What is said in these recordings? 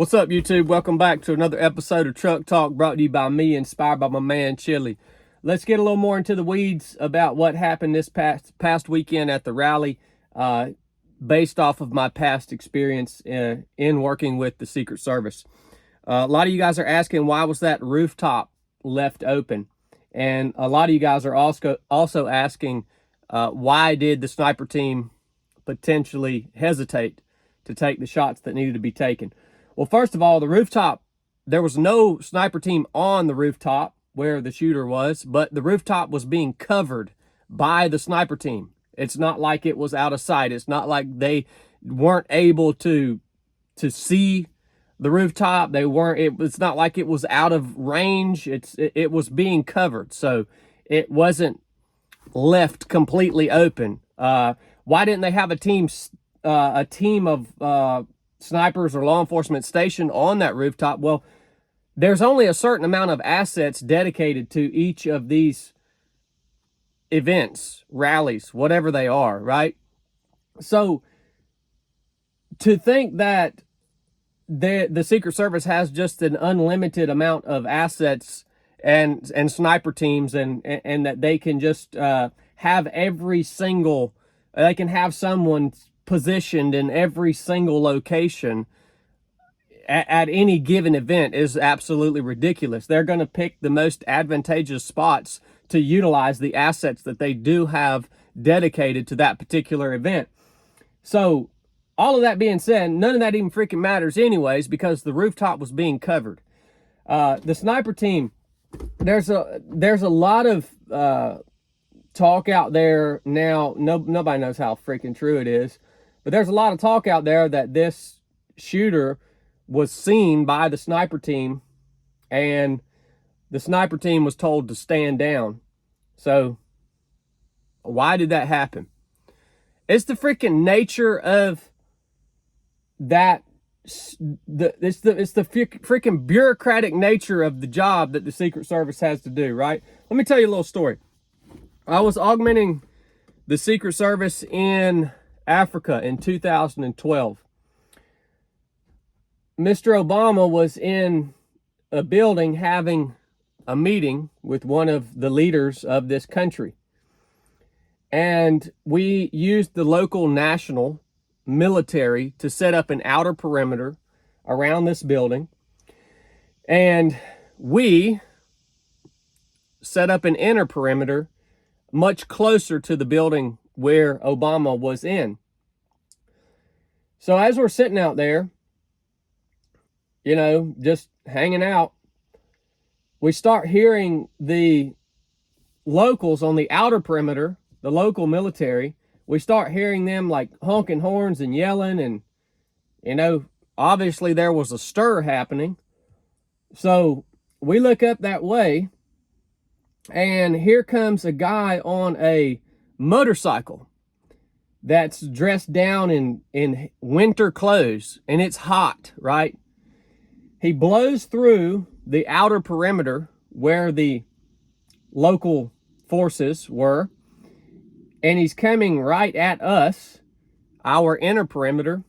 What's up, YouTube? Welcome back to another episode of Truck Talk, brought to you by me, inspired by my man Chili. Let's get a little more into the weeds about what happened this past weekend at the rally, based off of my past experience in working with the Secret Service. A lot of you guys are asking, why was that rooftop left open? And a lot of you guys are also asking, why did the sniper team potentially hesitate to take the shots that needed to be taken? Well, first of all, the rooftop, there was no sniper team on the rooftop where the shooter was, but the rooftop was being covered by the sniper team. It's not like it was out of sight. It's not like they weren't able to see the rooftop. It's not like it was out of range. It was being covered. So it wasn't left completely open. Why didn't they have a team of snipers or law enforcement stationed on that rooftop? Well, there's only a certain amount of assets dedicated to each of these events, rallies, whatever they are, right? So to think that the Secret Service has just an unlimited amount of assets and sniper teams and that they can just have they can have someone positioned in every single location at any given event is absolutely ridiculous. They're going to pick the most advantageous spots to utilize the assets that they do have dedicated to that particular event. So all of that being said, none of that even freaking matters anyways, because the rooftop was being covered. The sniper team, there's a lot of talk out there now. Nobody knows how freaking true it is, but there's a lot of talk out there that this shooter was seen by the sniper team, and the sniper team was told to stand down. So why did that happen? It's the freaking nature of that. It's the freaking bureaucratic nature of the job that the Secret Service has to do, right? Let me tell you a little story. I was augmenting the Secret Service in Africa in 2012. Mr. Obama was in a building having a meeting with one of the leaders of this country. And we used the local national military to set up an outer perimeter around this building. And we set up an inner perimeter much closer to the building where Obama was in. So as we're sitting out there, just hanging out, we start hearing the locals on the outer perimeter, the local military, we start hearing them like honking horns and yelling, and obviously there was a stir happening. So we look up that way, and here comes a guy on a motorcycle that's dressed down in winter clothes, and it's hot, right? He blows through the outer perimeter where the local forces were, and he's coming right at us, our inner perimeter,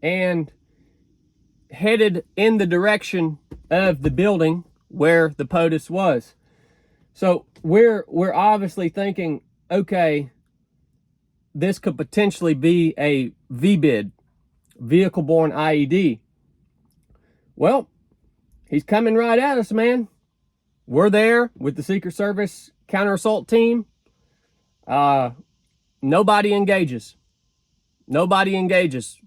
and headed in the direction of the building where the POTUS was. So we're obviously thinking, okay, this could potentially be a VBIED, vehicle-borne IED. Well, he's coming right at us, man. We're there with the Secret Service counter-assault team. Nobody engages. Nobody engages.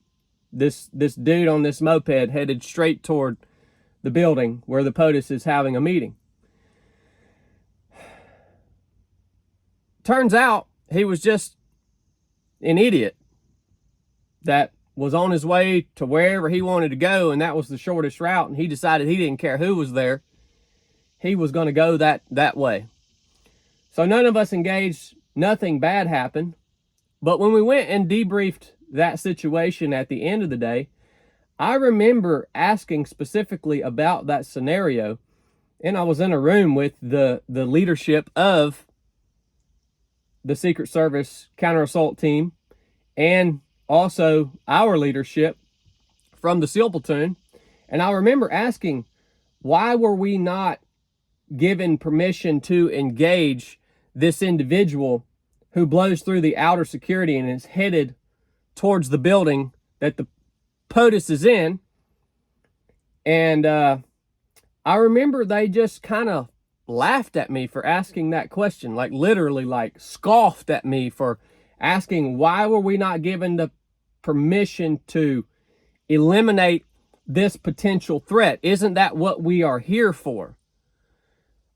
This dude on this moped headed straight toward the building where the POTUS is having a meeting. Turns out he was just an idiot that was on his way to wherever he wanted to go, and that was the shortest route, and he decided he didn't care who was there. He was going to go that way. So none of us engaged. Nothing bad happened. But when we went and debriefed that situation at the end of the day, I remember asking specifically about that scenario, and I was in a room with the leadership of the Secret Service counter-assault team and also our leadership from the SEAL platoon. And I remember asking, why were we not given permission to engage this individual who blows through the outer security and is headed towards the building that the POTUS is in? And I remember they just kind of laughed at me for asking that question, like literally like scoffed at me for asking, why were we not given the permission to eliminate this potential threat? Isn't that what we are here for?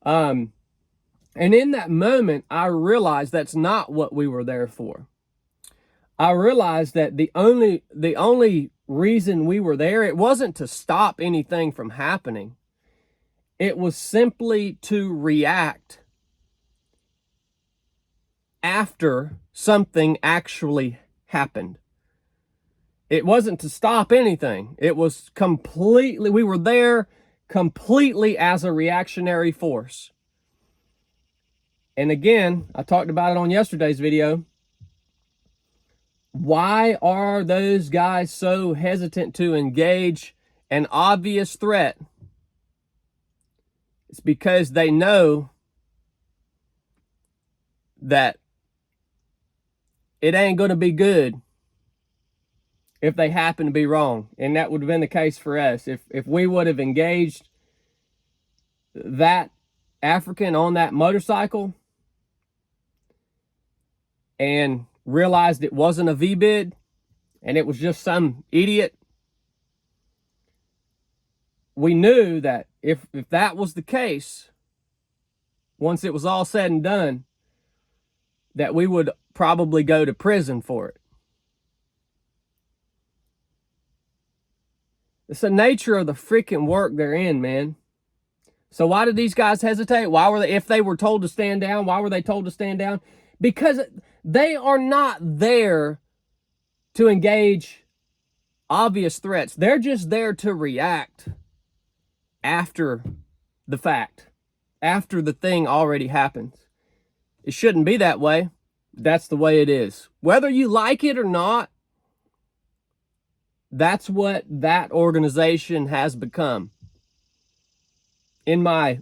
And in that moment, I realized that's not what we were there for. I realized that the only reason we were there, it wasn't to stop anything from happening. It was simply to react after something actually happened. It wasn't to stop anything. It was completely, we were there completely as a reactionary force. And again, I talked about it on yesterday's video. Why are those guys so hesitant to engage an obvious threat? It's because they know that it ain't going to be good if they happen to be wrong. And that would have been the case for us. If we would have engaged that African on that motorcycle and realized it wasn't a V-bid and it was just some idiot, we knew that if that was the case, once it was all said and done, that we would probably go to prison for it. It's the nature of the freaking work they're in, man. So why did these guys hesitate? Why were they, if they were told to stand down, why were they told to stand down? Because they are not there to engage obvious threats. They're just there to react after the fact, after the thing already happens. It shouldn't be that way. That's the way it is. Whether you like it or not, that's what that organization has become. In my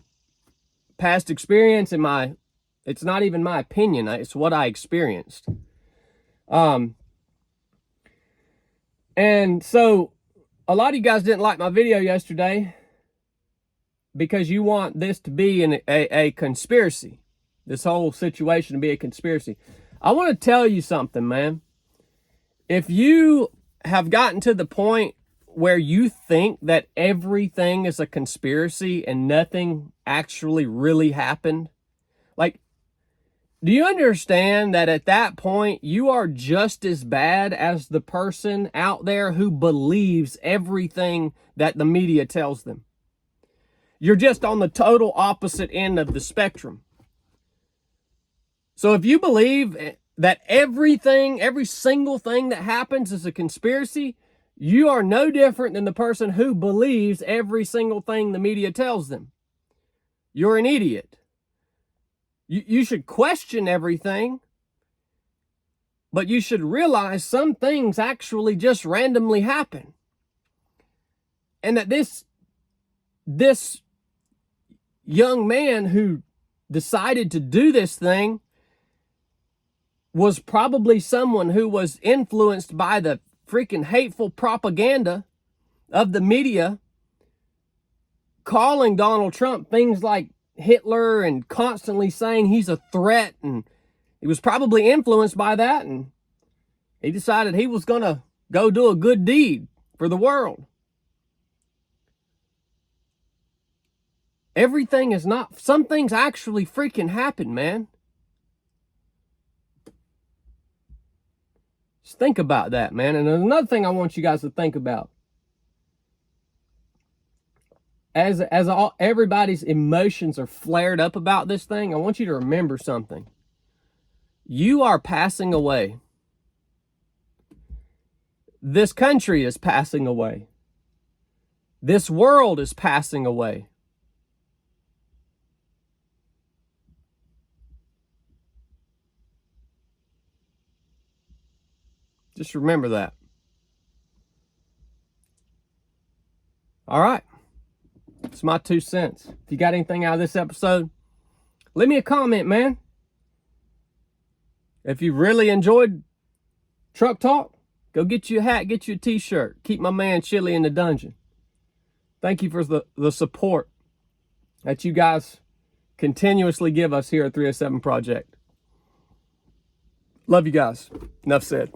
past experience, it's not even my opinion, it's what I experienced. And so a lot of you guys didn't like my video yesterday because you want this to be a conspiracy, this whole situation to be a conspiracy. I want to tell you something, man. If you have gotten to the point where you think that everything is a conspiracy and nothing actually really happened, like, do you understand that at that point you are just as bad as the person out there who believes everything that the media tells them? You're just on the total opposite end of the spectrum. So if you believe that everything, every single thing that happens is a conspiracy, you are no different than the person who believes every single thing the media tells them. You're an idiot. You should question everything, but you should realize some things actually just randomly happen. And that this young man who decided to do this thing was probably someone who was influenced by the freaking hateful propaganda of the media, calling Donald Trump things like Hitler and constantly saying he's a threat. And he was probably influenced by that, and he decided he was going to go do a good deed for the world. Everything is not, some things actually freaking happen, man. Just think about that, man. And there's another thing I want you guys to think about. As everybody's emotions are flared up about this thing, I want you to remember something. You are passing away. This country is passing away. This world is passing away. Just remember that. All right. It's my 2 cents. If you got anything out of this episode, leave me a comment, man. If you really enjoyed Truck Talk, go get you a hat, get you a t-shirt. Keep my man Chili in the dungeon. Thank you for the support that you guys continuously give us here at 307 Project. Love you guys. Enough said.